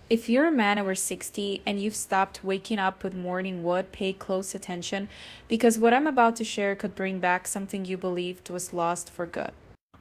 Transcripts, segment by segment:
If you're a man over 60 and you've stopped waking up with morning wood, pay close attention because what I'm about to share could bring back something you believed was lost for good.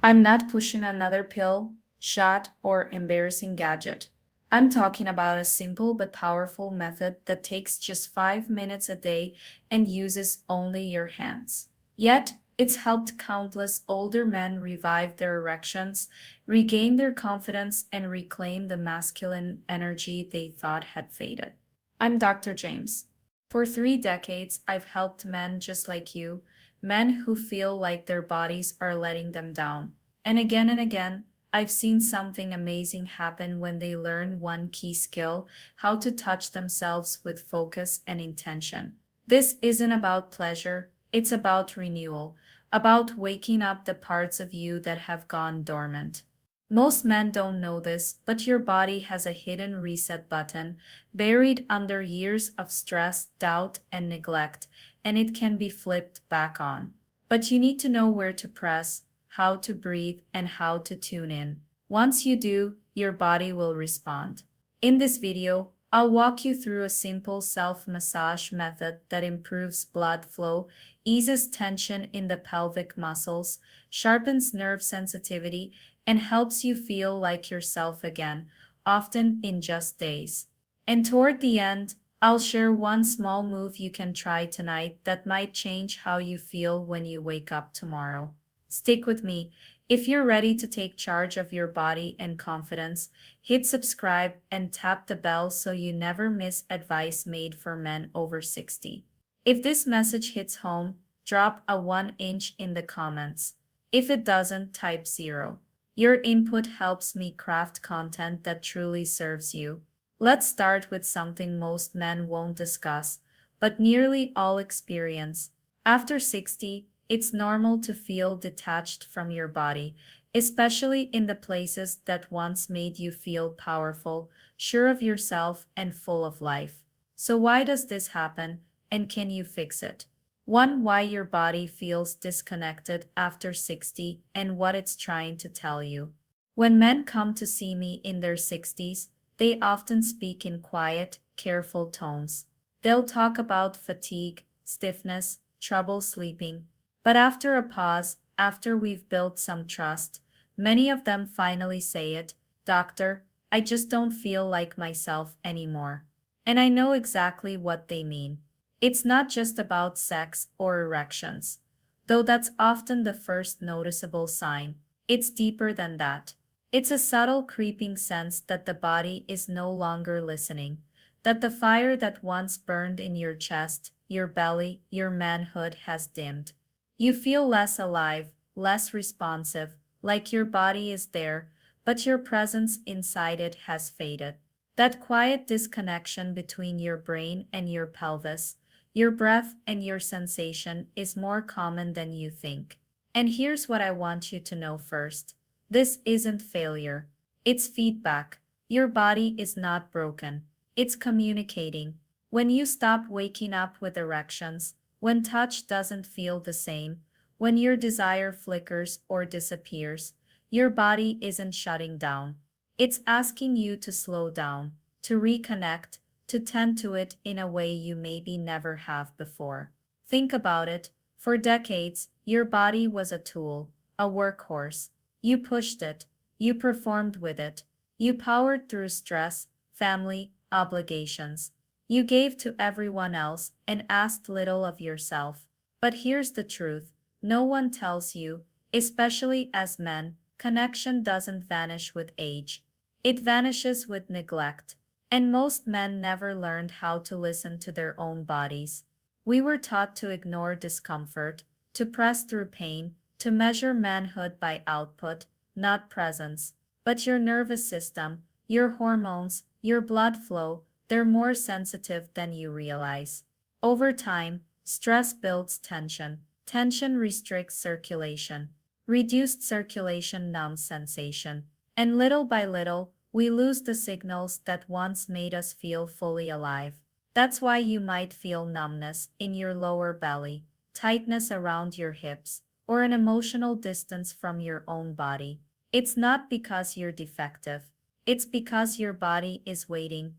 I'm not pushing another pill, shot, or embarrassing gadget. I'm talking about a simple but powerful method that takes just 5 minutes a day and uses only your hands. Yet, it's helped countless older men revive their erections, regain their confidence, and reclaim the masculine energy they thought had faded. I'm Dr. James. For 3 decades, I've helped men just like you, men who feel like their bodies are letting them down. And again, I've seen something amazing happen when they learn one key skill: how to touch themselves with focus and intention. This isn't about pleasure, it's about renewal, about waking up the parts of you that have gone dormant. Most men don't know this, but your body has a hidden reset button buried under years of stress, doubt, and neglect, and it can be flipped back on. But you need to know where to press, how to breathe, and how to tune in. Once you do, your body will respond. In this video, I'll walk you through a simple self-massage method that improves blood flow, eases tension in the pelvic muscles, sharpens nerve sensitivity, and helps you feel like yourself again, often in just days. And toward the end, I'll share one small move you can try tonight that might change how you feel when you wake up tomorrow. Stick with me. If you're ready to take charge of your body and confidence, hit subscribe and tap the bell so you never miss advice made for men over 60. If this message hits home, drop a 1 inch in the comments. If it doesn't, type 0. Your input helps me craft content that truly serves you. Let's start with something most men won't discuss, but nearly all experience. After 60, it's normal to feel detached from your body, especially in the places that once made you feel powerful, sure of yourself, and full of life. So, why does this happen, and can you fix it? 1. Why your body feels disconnected after 60 and what it's trying to tell you. When men come to see me in their 60s, they often speak in quiet, careful tones. They'll talk about fatigue, stiffness, trouble sleeping. But after a pause, after we've built some trust, many of them finally say it: Doctor, I just don't feel like myself anymore. And I know exactly what they mean. It's not just about sex or erections, though that's often the first noticeable sign. It's deeper than that. It's a subtle creeping sense that the body is no longer listening, that the fire that once burned in your chest, your belly, your manhood has dimmed. You feel less alive, less responsive, like your body is there, but your presence inside it has faded. That quiet disconnection between your brain and your pelvis, your breath and your sensation, is more common than you think. And here's what I want you to know first: this isn't failure, it's feedback. Your body is not broken, it's communicating. When you stop waking up with erections, when touch doesn't feel the same, when your desire flickers or disappears, your body isn't shutting down. It's asking you to slow down, to reconnect, to tend to it in a way you maybe never have before. Think about it. For decades, your body was a tool, a workhorse. You pushed it, you performed with it, you powered through stress, family, obligations. You gave to everyone else and asked little of yourself. But here's the truth: no one tells you, especially as men, connection doesn't vanish with age. It vanishes with neglect. And most men never learned how to listen to their own bodies. We were taught to ignore discomfort, to press through pain, to measure manhood by output, not presence. But your nervous system, your hormones, your blood flow, they're more sensitive than you realize. Over time, stress builds tension. Tension restricts circulation. Reduced circulation numbs sensation. And little by little, we lose the signals that once made us feel fully alive. That's why you might feel numbness in your lower belly, tightness around your hips, or an emotional distance from your own body. It's not because you're defective. It's because your body is waiting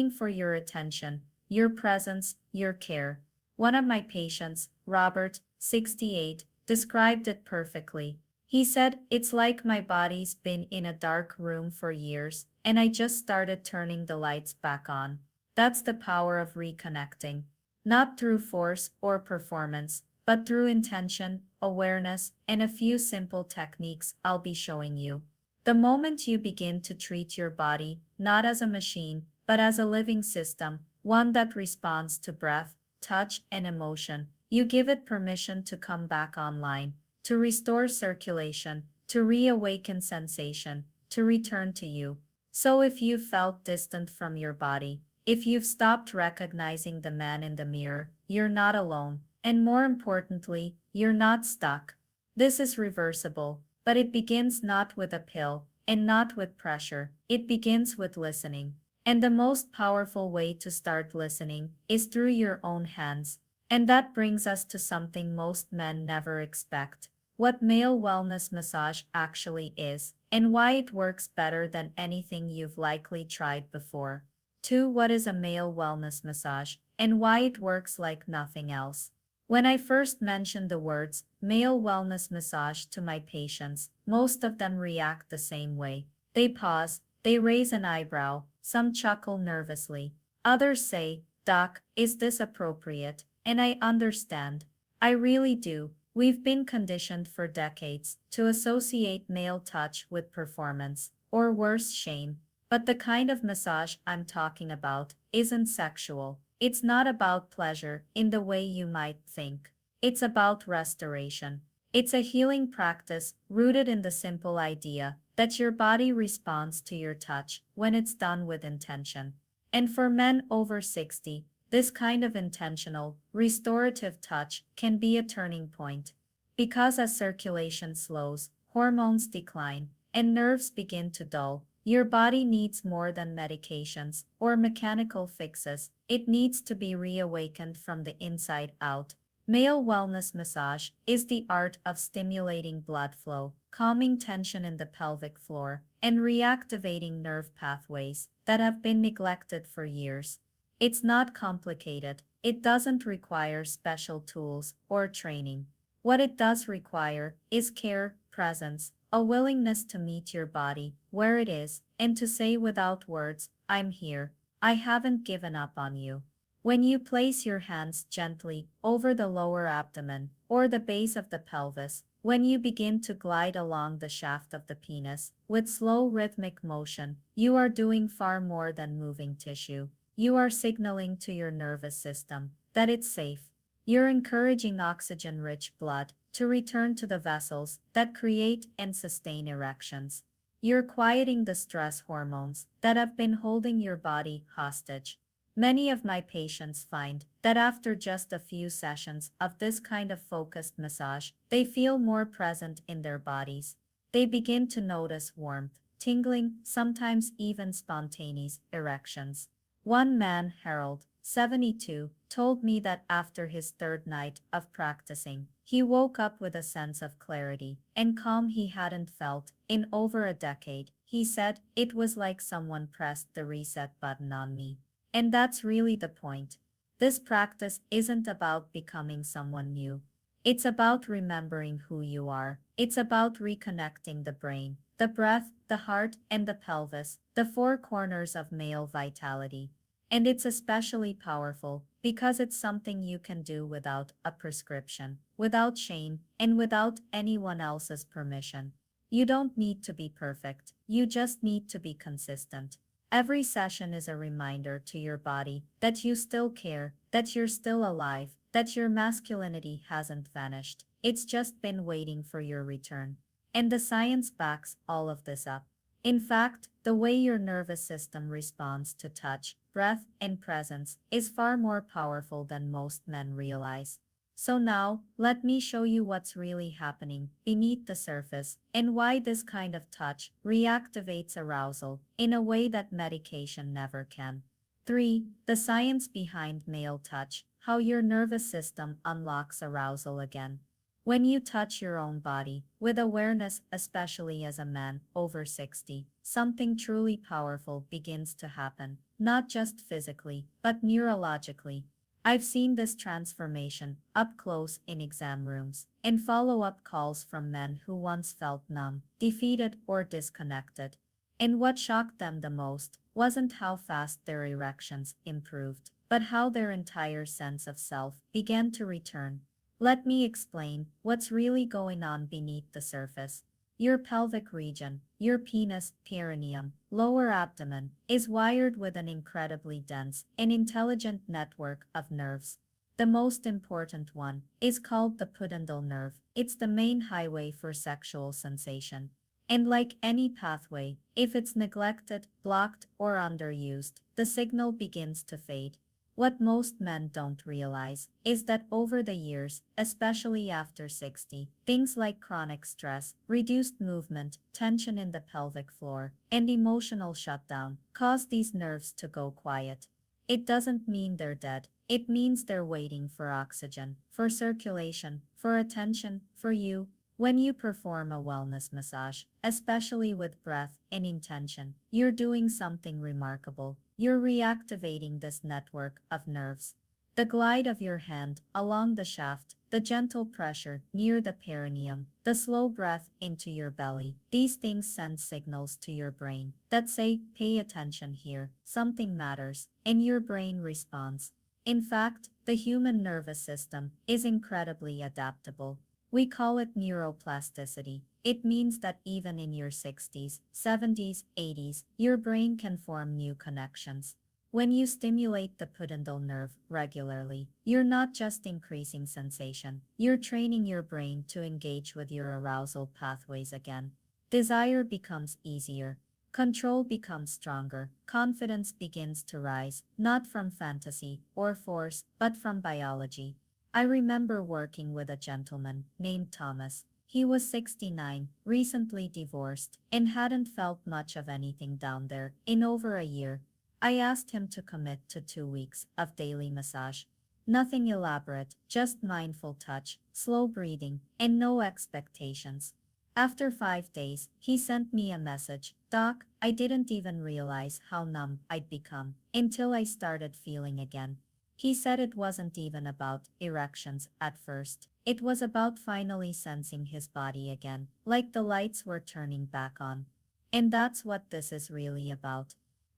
for your attention, your presence, your care. One of my patients, Robert, 68, described it perfectly. He said, "It's like my body's been in a dark room for years, and I just started turning the lights back on." That's the power of reconnecting. Not through force or performance, but through intention, awareness, and a few simple techniques I'll be showing you. The moment you begin to treat your body not as a machine, but as a living system, one that responds to breath, touch, and emotion, you give it permission to come back online, to restore circulation, to reawaken sensation, to return to you. So if you felt distant from your body, if you've stopped recognizing the man in the mirror, you're not alone, and more importantly, you're not stuck. This is reversible, but it begins not with a pill and not with pressure. It begins with listening. And the most powerful way to start listening is through your own hands. And that brings us to something most men never expect: what male wellness massage actually is, and why it works better than anything you've likely tried before. 2. What is a male wellness massage, and why it works like nothing else? When I first mentioned the words male wellness massage to my patients, most of them react the same way. They pause, they raise an eyebrow, some chuckle nervously. Others say, "Doc, is this appropriate?" And I understand. I really do. We've been conditioned for decades to associate male touch with performance, or worse, shame. But the kind of massage I'm talking about isn't sexual. It's not about pleasure in the way you might think. It's about restoration. It's a healing practice rooted in the simple idea that your body responds to your touch when it's done with intention. And for men over 60, this kind of intentional, restorative touch can be a turning point. Because as circulation slows, hormones decline, and nerves begin to dull, your body needs more than medications or mechanical fixes. It needs to be reawakened from the inside out. Male wellness massage is the art of stimulating blood flow, calming tension in the pelvic floor, and reactivating nerve pathways that have been neglected for years. It's not complicated. It doesn't require special tools or training. What it does require is care, presence, a willingness to meet your body where it is, and to say without words, "I'm here. I haven't given up on you." When you place your hands gently over the lower abdomen or the base of the pelvis, when you begin to glide along the shaft of the penis with slow rhythmic motion, you are doing far more than moving tissue. You are signaling to your nervous system that it's safe. You're encouraging oxygen-rich blood to return to the vessels that create and sustain erections. You're quieting the stress hormones that have been holding your body hostage. Many of my patients find that after just a few sessions of this kind of focused massage, they feel more present in their bodies. They begin to notice warmth, tingling, sometimes even spontaneous erections. One man, Harold, 72, told me that after his third night of practicing, he woke up with a sense of clarity and calm he hadn't felt in over a decade. He said, "It was like someone pressed the reset button on me." And that's really the point. This practice isn't about becoming someone new. It's about remembering who you are. It's about reconnecting the brain, the breath, the heart, and the pelvis, the four corners of male vitality. And it's especially powerful because it's something you can do without a prescription, without shame, and without anyone else's permission. You don't need to be perfect. You just need to be consistent. Every session is a reminder to your body that you still care, that you're still alive, that your masculinity hasn't vanished. It's just been waiting for your return. And the science backs all of this up. In fact, the way your nervous system responds to touch, breath, and presence is far more powerful than most men realize. So now, let me show you what's really happening beneath the surface and why this kind of touch reactivates arousal in a way that medication never can. 3. The science behind male touch, how your nervous system unlocks arousal again. When you touch your own body, with awareness, especially as a man over 60, something truly powerful begins to happen, not just physically, but neurologically. I've seen this transformation up close in exam rooms, in follow up calls from men who once felt numb, defeated, or disconnected. And what shocked them the most wasn't how fast their erections improved, but how their entire sense of self began to return. Let me explain what's really going on beneath the surface. Your pelvic region, your penis, perineum, lower abdomen, is wired with an incredibly dense and intelligent network of nerves. The most important one is called the pudendal nerve. It's the main highway for sexual sensation. And like any pathway, if it's neglected, blocked, or underused, the signal begins to fade. What most men don't realize is that over the years, especially after 60, things like chronic stress, reduced movement, tension in the pelvic floor, and emotional shutdown cause these nerves to go quiet. It doesn't mean they're dead, it means they're waiting for oxygen, for circulation, for attention, for you. When you perform a wellness massage, especially with breath and intention, you're doing something remarkable. You're reactivating this network of nerves. The glide of your hand along the shaft, the gentle pressure near the perineum, the slow breath into your belly, these things send signals to your brain that say, pay attention here, something matters, and your brain responds. In fact, the human nervous system is incredibly adaptable. We call it neuroplasticity. It means that even in your 60s, 70s, 80s, your brain can form new connections. When you stimulate the pudendal nerve regularly, you're not just increasing sensation, you're training your brain to engage with your arousal pathways again. Desire becomes easier. Control becomes stronger. Confidence begins to rise, not from fantasy or force, but from biology. I remember working with a gentleman named Thomas. He was 69, recently divorced, and hadn't felt much of anything down there in over a year. I asked him to commit to 2 weeks of daily massage. Nothing elaborate, just mindful touch, slow breathing, and no expectations. After 5 days, he sent me a message. Doc, I didn't even realize how numb I'd become until I started feeling again. He said it wasn't even about erections at first. It was about finally sensing his body again, like the lights were turning back on. And that's what this is really about.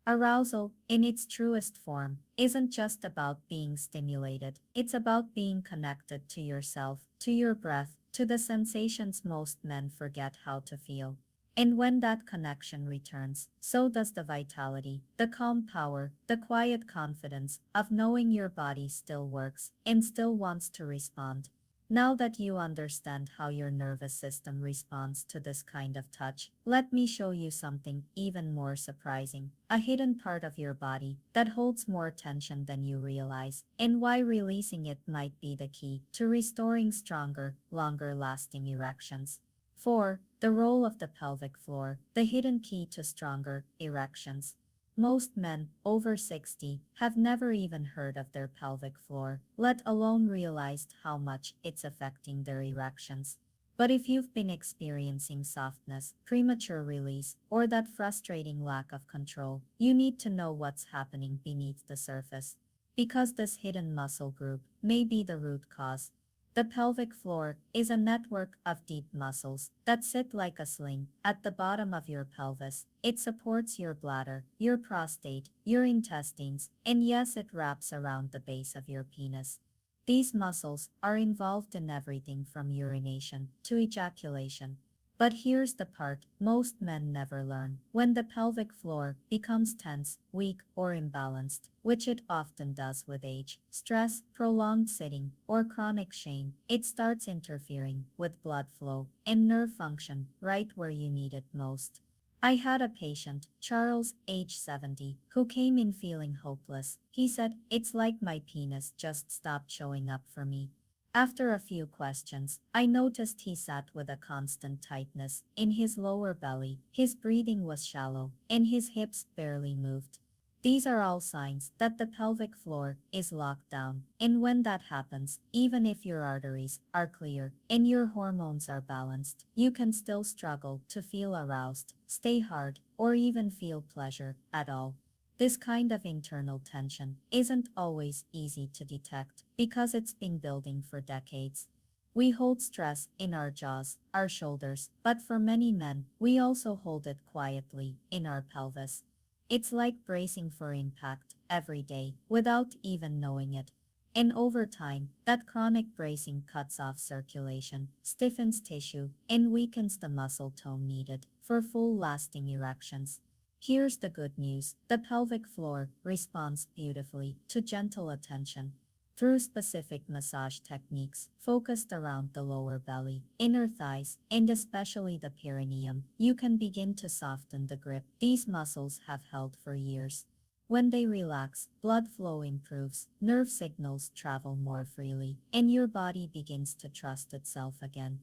Arousal, in its truest form, isn't just about being stimulated, it's about being connected to yourself, to your breath, to the sensations most men forget how to feel. And when that connection returns, so does the vitality, the calm power, the quiet confidence of knowing your body still works and still wants to respond. Now that you understand how your nervous system responds to this kind of touch, let me show you something even more surprising. A hidden part of your body that holds more tension than you realize, and why releasing it might be the key to restoring stronger, longer lasting erections. 4. The role of the pelvic floor, the hidden key to stronger erections. Most men over 60 have never even heard of their pelvic floor, let alone realized how much it's affecting their erections. But if you've been experiencing softness, premature release, or that frustrating lack of control, you need to know what's happening beneath the surface. Because this hidden muscle group may be the root cause. The pelvic floor is a network of deep muscles that sit like a sling at the bottom of your pelvis. It supports your bladder, your prostate, your intestines, and yes, it wraps around the base of your penis. These muscles are involved in everything from urination to ejaculation. But here's the part most men never learn. When the pelvic floor becomes tense, weak, or imbalanced, which it often does with age, stress, prolonged sitting, or chronic shame, it starts interfering with blood flow and nerve function right where you need it most. I had a patient, Charles, age 70, who came in feeling hopeless. He said, "It's like my penis just stopped showing up for me." After a few questions, I noticed he sat with a constant tightness in his lower belly, his breathing was shallow, and his hips barely moved. These are all signs that the pelvic floor is locked down. And when that happens, even if your arteries are clear and your hormones are balanced, you can still struggle to feel aroused, stay hard, or even feel pleasure at all. This kind of internal tension isn't always easy to detect because it's been building for decades. We hold stress in our jaws, our shoulders, but for many men, we also hold it quietly in our pelvis. It's like bracing for impact every day without even knowing it. And over time, that chronic bracing cuts off circulation, stiffens tissue, and weakens the muscle tone needed for full lasting erections. Here's the good news: the pelvic floor responds beautifully to gentle attention. Through specific massage techniques focused around the lower belly, inner thighs, and especially the perineum, you can begin to soften the grip these muscles have held for years. When they relax, blood flow improves, nerve signals travel more freely, and your body begins to trust itself again.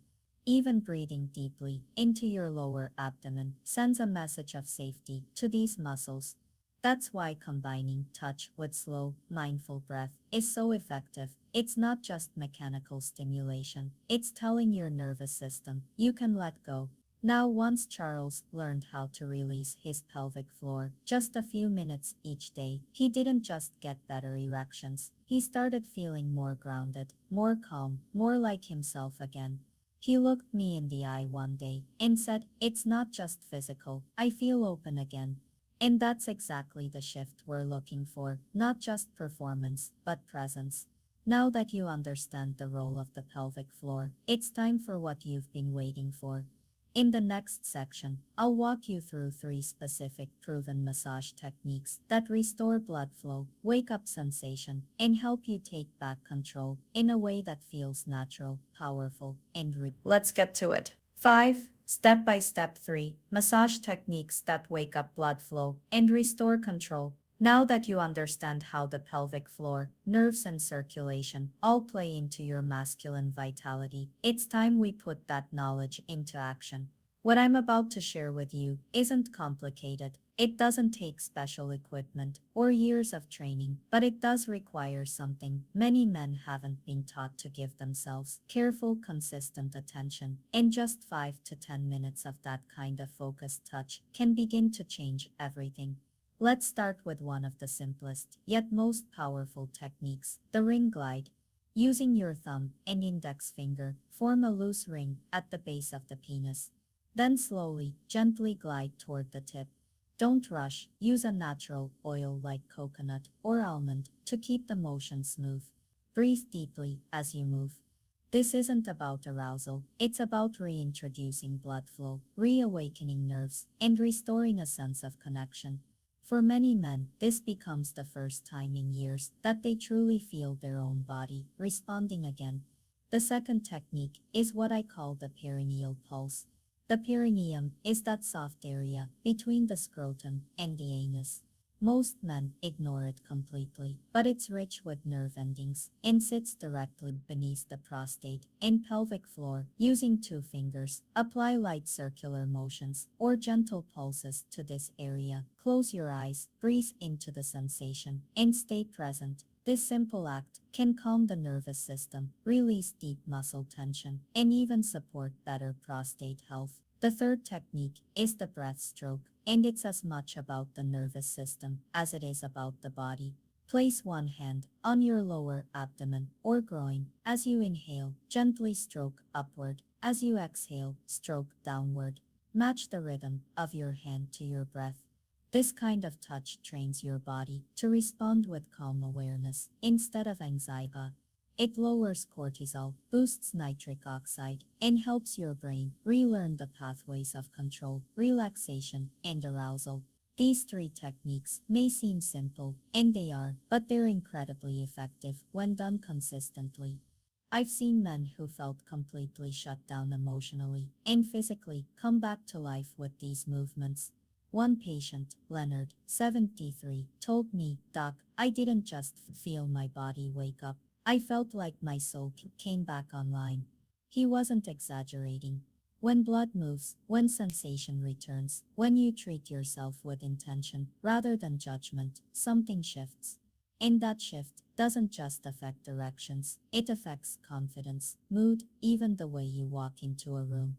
Even breathing deeply into your lower abdomen sends a message of safety to these muscles. That's why combining touch with slow, mindful breath is so effective. It's not just mechanical stimulation, it's telling your nervous system you can let go. Now, once Charles learned how to release his pelvic floor just a few minutes each day, he didn't just get better erections. He started feeling more grounded, more calm, more like himself again. He looked me in the eye one day and said, "It's not just physical, I feel open again." And that's exactly the shift we're looking for, not just performance, but presence. Now that you understand the role of the pelvic floor, it's time for what you've been waiting for. In the next section, I'll walk you through three specific proven massage techniques that restore blood flow, wake up sensation, and help you take back control in a way that feels natural, powerful, and real. Let's get to it. 5. Step by step 3. Massage techniques that wake up blood flow and restore control. Now that you understand how the pelvic floor, nerves, and circulation all play into your masculine vitality, it's time we put that knowledge into action. What I'm about to share with you isn't complicated. It doesn't take special equipment or years of training, but it does require something many men haven't been taught to give themselves: careful, consistent attention. And just 5 to 10 minutes of that kind of focused touch can begin to change everything. Let's start with one of the simplest, yet most powerful techniques: the ring glide. Using your thumb and index finger, form a loose ring at the base of the penis. Then slowly, gently glide toward the tip. Don't rush, use a natural oil like coconut or almond to keep the motion smooth. Breathe deeply as you move. This isn't about arousal, it's about reintroducing blood flow, reawakening nerves, and restoring a sense of connection. For many men, this becomes the first time in years that they truly feel their own body responding again. The second technique is what I call the perineal pulse. The perineum is that soft area between the scrotum and the anus. Most men ignore it completely, but it's rich with nerve endings and sits directly beneath the prostate and pelvic floor. Using two fingers, apply light circular motions or gentle pulses to this area. Close your eyes, breathe into the sensation, and stay present. This simple act can calm the nervous system, release deep muscle tension, and even support better prostate health. The third technique is the breaststroke, and it's as much about the nervous system as it is about the body. Place one hand on your lower abdomen or groin. As you inhale, gently stroke upward. As you exhale, stroke downward. Match the rhythm of your hand to your breath. This kind of touch trains your body to respond with calm awareness instead of anxiety. It lowers cortisol, boosts nitric oxide, and helps your brain relearn the pathways of control, relaxation, and arousal. These three techniques may seem simple, and they are, but they're incredibly effective when done consistently. I've seen men who felt completely shut down emotionally and physically come back to life with these movements. One patient, Leonard, 73, told me, "Doc, I didn't just feel my body wake up. I felt like my soul came back online." He wasn't exaggerating. When blood moves, when sensation returns, when you treat yourself with intention rather than judgment, something shifts. And that shift doesn't just affect directions, it affects confidence, mood, even the way you walk into a room.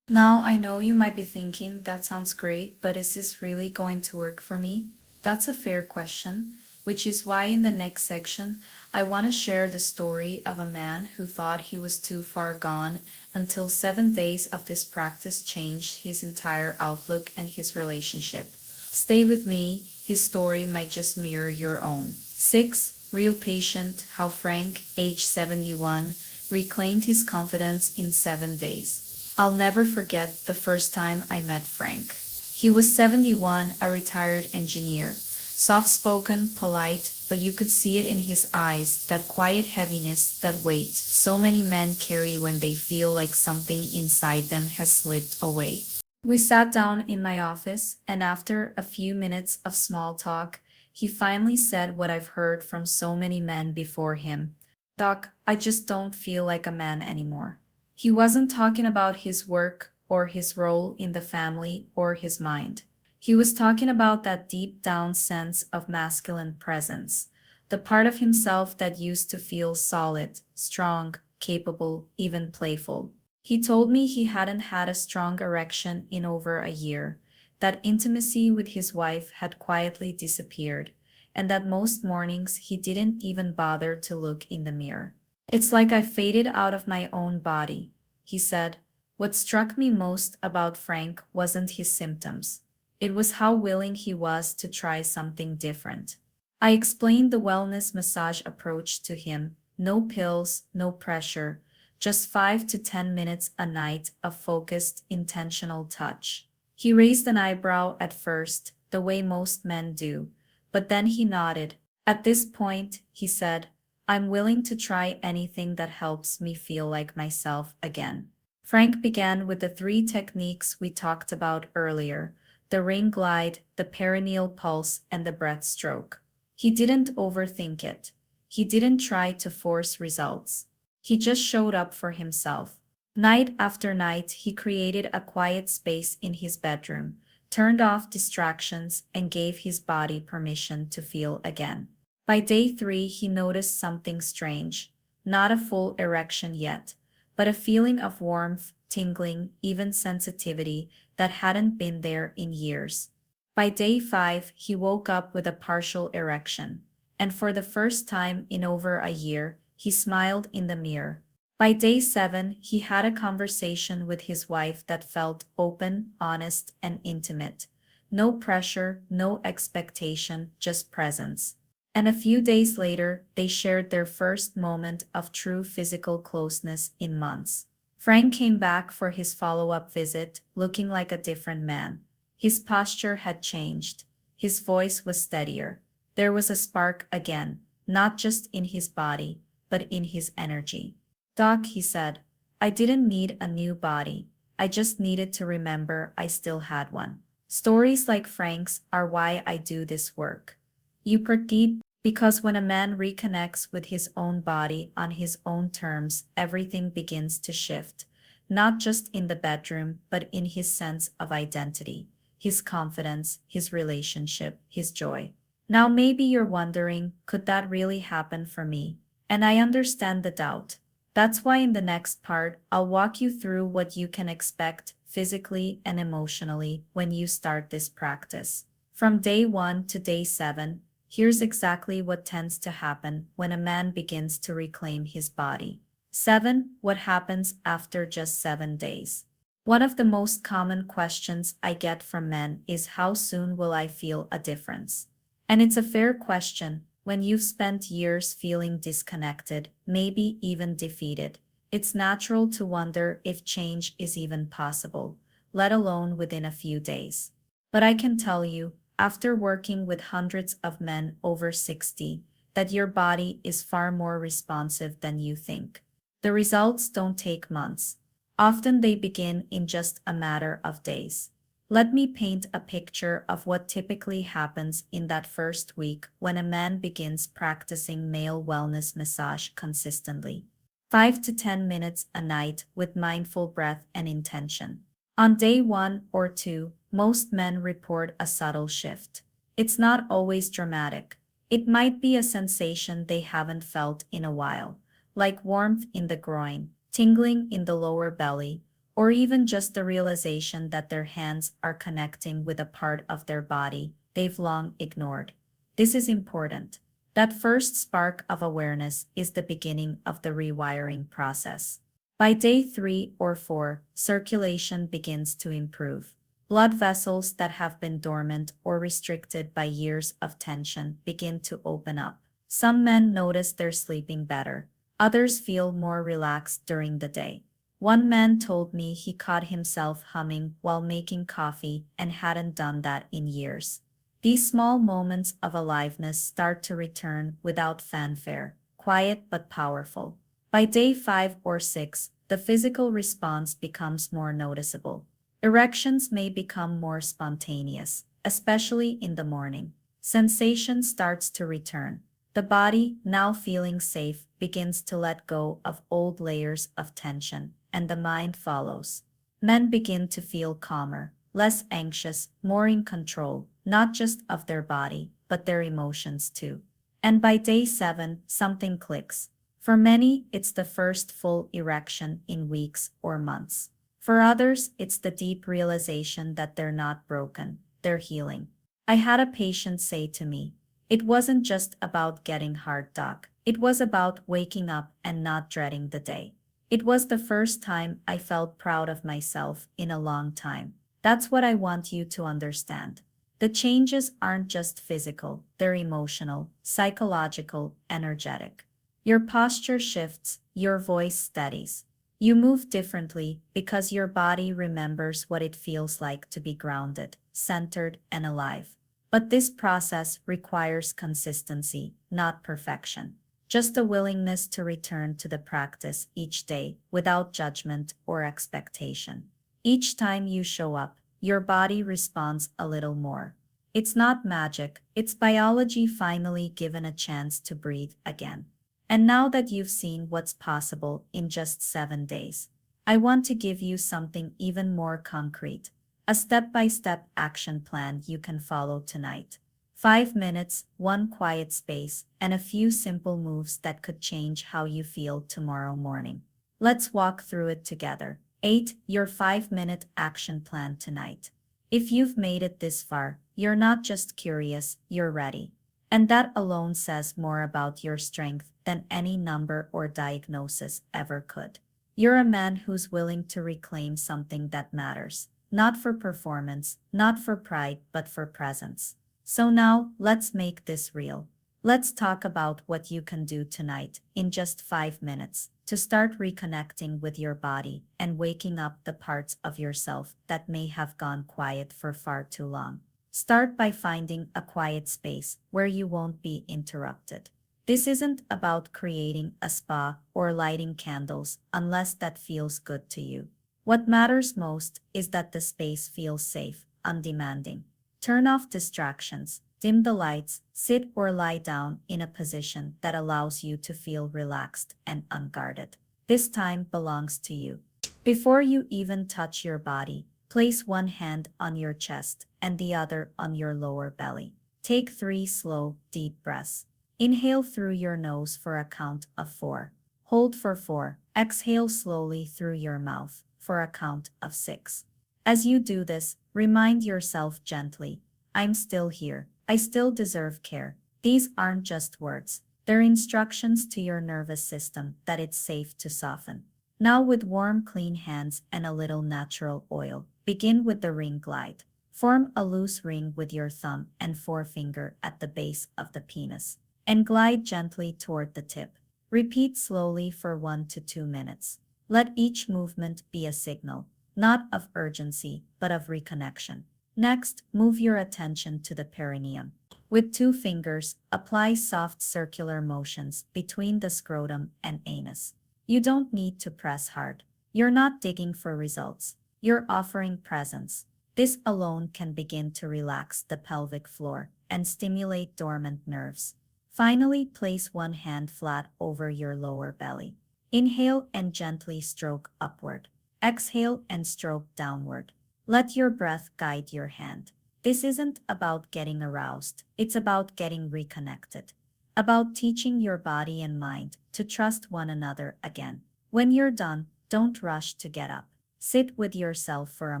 Now, I know you might be thinking, that sounds great, but is this really going to work for me? That's a fair question, which is why in the next section, I want to share the story of a man who thought he was too far gone until 7 days of this practice changed his entire outlook and his relationship. Stay with me, his story might just mirror your own. 6. Real Patient, how Frank, age 71, reclaimed his confidence in 7 days. I'll never forget the first time I met Frank. He was 71, a retired engineer. Soft spoken, polite, but you could see it in his eyes, that quiet heaviness, that weight so many men carry when they feel like something inside them has slipped away. We sat down in my office, and after a few minutes of small talk, he finally said what I've heard from so many men before him. Doc, I just don't feel like a man anymore. He wasn't talking about his work or his role in the family or his mind. He was talking about that deep down sense of masculine presence, the part of himself that used to feel solid, strong, capable, even playful. He told me he hadn't had a strong erection in over a year, that intimacy with his wife had quietly disappeared, and that most mornings he didn't even bother to look in the mirror. It's like I faded out of my own body, he said. What struck me most about Frank wasn't his symptoms. It was how willing he was to try something different. I explained the wellness massage approach to him: no pills, no pressure, just 5 to 10 minutes a night of focused, intentional touch. He raised an eyebrow at first, the way most men do, but then he nodded. At this point, he said, I'm willing to try anything that helps me feel like myself again. Frank began with the 3 techniques we talked about earlier: the ring glide, the perineal pulse, and the breath stroke. He didn't overthink it. He didn't try to force results. He just showed up for himself. Night after night, he created a quiet space in his bedroom, turned off distractions, and gave his body permission to feel again. By day 3, he noticed something strange: not a full erection yet, but a feeling of warmth, tingling, even sensitivity that hadn't been there in years. By day 5, he woke up with a partial erection, and for the first time in over a year, he smiled in the mirror. By day 7, he had a conversation with his wife that felt open, honest, and intimate. No pressure, no expectation, just presence. And a few days later, they shared their first moment of true physical closeness in months. Frank came back for his follow-up visit, looking like a different man. His posture had changed. His voice was steadier. There was a spark again, not just in his body, but in his energy. Doc, he said, I didn't need a new body. I just needed to remember I still had one. Stories like Frank's are why I do this work. You proceed because when a man reconnects with his own body on his own terms, everything begins to shift, not just in the bedroom, but in his sense of identity, his confidence, his relationship, his joy. Now, maybe you're wondering, could that really happen for me? And I understand the doubt. That's why in the next part, I'll walk you through what you can expect physically and emotionally when you start this practice. From day 1 to day 7, here's exactly what tends to happen when a man begins to reclaim his body. 7. What happens after just 7 days? One of the most common questions I get from men is, how soon will I feel a difference? And it's a fair question. When you've spent years feeling disconnected, maybe even defeated, it's natural to wonder if change is even possible, let alone within a few days. But I can tell you, after working with hundreds of men over 60, that your body is far more responsive than you think. The results don't take months. Often they begin in just a matter of days. Let me paint a picture of what typically happens in that first week when a man begins practicing male wellness massage consistently. 5 to 10 minutes a night with mindful breath and intention. On day 1 or 2, most men report a subtle shift. It's not always dramatic. It might be a sensation they haven't felt in a while, like warmth in the groin, tingling in the lower belly, or even just the realization that their hands are connecting with a part of their body they've long ignored. This is important. That first spark of awareness is the beginning of the rewiring process. By day 3 or 4, circulation begins to improve. Blood vessels that have been dormant or restricted by years of tension begin to open up. Some men notice they're sleeping better. Others feel more relaxed during the day. One man told me he caught himself humming while making coffee and hadn't done that in years. These small moments of aliveness start to return without fanfare, quiet but powerful. By day 5 or 6, the physical response becomes more noticeable. Erections may become more spontaneous, especially in the morning. Sensation starts to return. The body, now feeling safe, begins to let go of old layers of tension, and the mind follows. Men begin to feel calmer, less anxious, more in control, not just of their body, but their emotions too. And by day 7, something clicks. For many, it's the first full erection in weeks or months. For others, it's the deep realization that they're not broken, they're healing. I had a patient say to me, it wasn't just about getting hard, doc. It was about waking up and not dreading the day. It was the first time I felt proud of myself in a long time. That's what I want you to understand. The changes aren't just physical, they're emotional, psychological, energetic. Your posture shifts, your voice steadies. You move differently because your body remembers what it feels like to be grounded, centered, and alive. But this process requires consistency, not perfection. Just a willingness to return to the practice each day without judgment or expectation. Each time you show up, your body responds a little more. It's not magic, it's biology finally given a chance to breathe again. And now that you've seen what's possible in just 7 days, I want to give you something even more concrete. A step-by-step action plan you can follow tonight. 5 minutes, one quiet space, and a few simple moves that could change how you feel tomorrow morning. Let's walk through it together. 8. Your 5-minute action plan tonight. If you've made it this far, you're not just curious, you're ready. And that alone says more about your strength than any number or diagnosis ever could. You're a man who's willing to reclaim something that matters, not for performance, not for pride, but for presence. So now, let's make this real. Let's talk about what you can do tonight, in just 5 minutes, to start reconnecting with your body and waking up the parts of yourself that may have gone quiet for far too long. Start by finding a quiet space where you won't be interrupted. This isn't about creating a spa or lighting candles unless that feels good to you. What matters most is that the space feels safe, undemanding. Turn off distractions, dim the lights, sit or lie down in a position that allows you to feel relaxed and unguarded. This time belongs to you. Before you even touch your body, place one hand on your chest and the other on your lower belly. Take 3 slow, deep breaths. Inhale through your nose for a count of 4. Hold for 4. Exhale slowly through your mouth for a count of 6. As you do this, remind yourself gently, I'm still here. I still deserve care. These aren't just words. They're instructions to your nervous system that it's safe to soften. Now with warm, clean hands and a little natural oil, begin with the ring glide. Form a loose ring with your thumb and forefinger at the base of the penis, and glide gently toward the tip. Repeat slowly for 1 to 2 minutes. Let each movement be a signal, not of urgency, but of reconnection. Next, move your attention to the perineum. With 2 fingers, apply soft circular motions between the scrotum and anus. You don't need to press hard. You're not digging for results. You're offering presence. This alone can begin to relax the pelvic floor and stimulate dormant nerves. Finally, place one hand flat over your lower belly. Inhale and gently stroke upward. Exhale and stroke downward. Let your breath guide your hand. This isn't about getting aroused, it's about getting reconnected. About teaching your body and mind to trust one another again. When you're done, don't rush to get up. Sit with yourself for a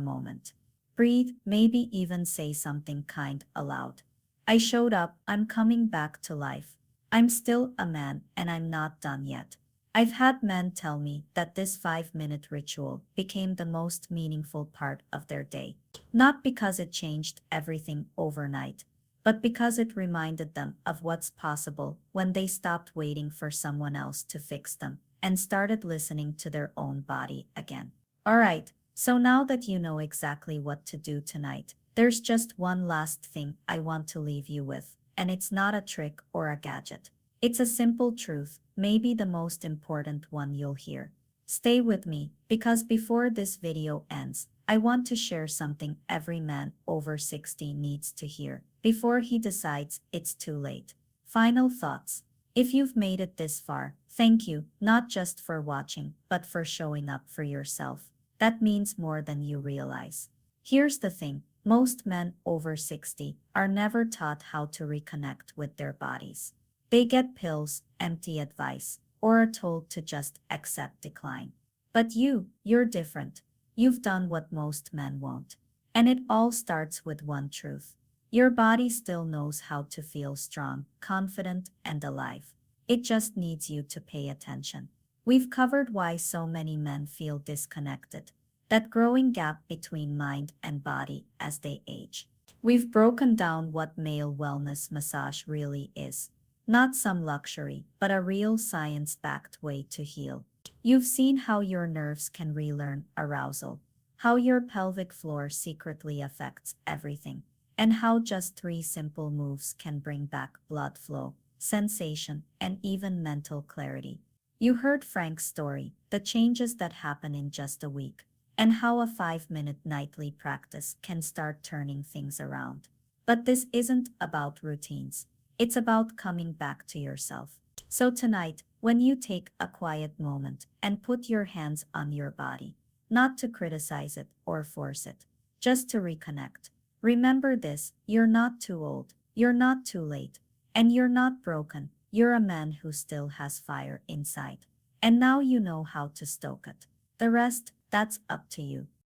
moment. Breathe, maybe even say something kind aloud. I showed up, I'm coming back to life. I'm still a man and I'm not done yet. I've had men tell me that this 5-minute ritual became the most meaningful part of their day. Not because it changed everything overnight, but because it reminded them of what's possible when they stopped waiting for someone else to fix them and started listening to their own body again. Alright, so now that you know exactly what to do tonight, there's just one last thing I want to leave you with, and it's not a trick or a gadget. It's a simple truth, maybe the most important one you'll hear. Stay with me, because before this video ends, I want to share something every man over 60 needs to hear, before he decides it's too late. Final thoughts. If you've made it this far, thank you, not just for watching, but for showing up for yourself. That means more than you realize. Here's the thing, most men over 60 are never taught how to reconnect with their bodies. They get pills, empty advice, or are told to just accept decline. But you're different. You've done what most men won't. And it all starts with one truth. Your body still knows how to feel strong, confident, and alive. It just needs you to pay attention. We've covered why so many men feel disconnected, that growing gap between mind and body as they age. We've broken down what male wellness massage really is. Not some luxury, but a real science-backed way to heal. You've seen how your nerves can relearn arousal, how your pelvic floor secretly affects everything, and how just 3 simple moves can bring back blood flow, sensation, and even mental clarity. You heard Frank's story, the changes that happen in just a week, and how a 5-minute nightly practice can start turning things around. But this isn't about routines. It's about coming back to yourself. So tonight, when you take a quiet moment and put your hands on your body, not to criticize it or force it, just to reconnect, remember this, you're not too old, you're not too late, and you're not broken, you're a man who still has fire inside. And now you know how to stoke it. The rest, that's up to you.